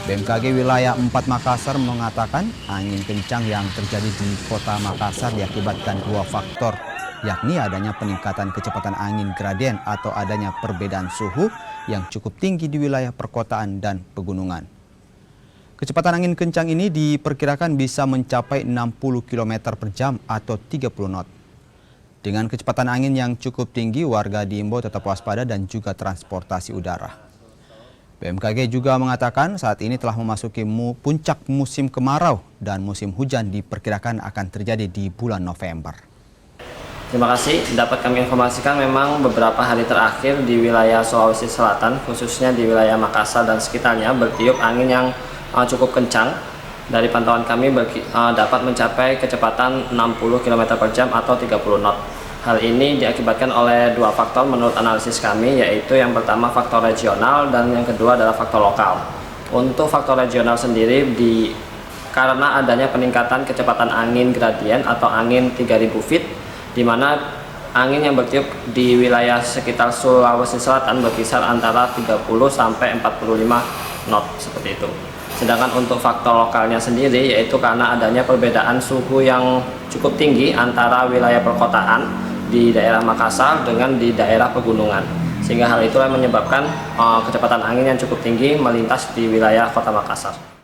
BMKG wilayah 4 Makassar mengatakan angin kencang yang terjadi di kota Makassar diakibatkan dua faktor, yakni adanya peningkatan kecepatan angin gradien atau adanya perbedaan suhu yang cukup tinggi di wilayah perkotaan dan pegunungan. Kecepatan angin kencang ini diperkirakan bisa mencapai 60 km per jam atau 30 knot. Dengan kecepatan angin yang cukup tinggi, warga diimbau tetap waspada dan juga transportasi udara. BMKG juga mengatakan saat ini telah memasuki puncak musim kemarau dan musim hujan diperkirakan akan terjadi di bulan November. Terima kasih. Dapat kami informasikan memang beberapa hari terakhir di wilayah Sulawesi Selatan, khususnya di wilayah Makassar dan sekitarnya, bertiup angin yang cukup kencang. Dari pantauan kami dapat mencapai kecepatan 60 km per jam atau 30 knot. Hal ini diakibatkan oleh dua faktor menurut analisis kami, yaitu yang pertama faktor regional dan yang kedua adalah faktor lokal. Untuk faktor regional sendiri karena adanya peningkatan kecepatan angin gradien atau angin 3000 feet, di mana angin yang bertiup di wilayah sekitar Sulawesi Selatan berkisar antara 30 sampai 45 knot seperti itu. Sedangkan untuk faktor lokalnya sendiri yaitu karena adanya perbedaan suhu yang cukup tinggi antara wilayah perkotaan di daerah Makassar dengan di daerah pegunungan, sehingga hal itulah menyebabkan kecepatan angin yang cukup tinggi melintas di wilayah kota Makassar.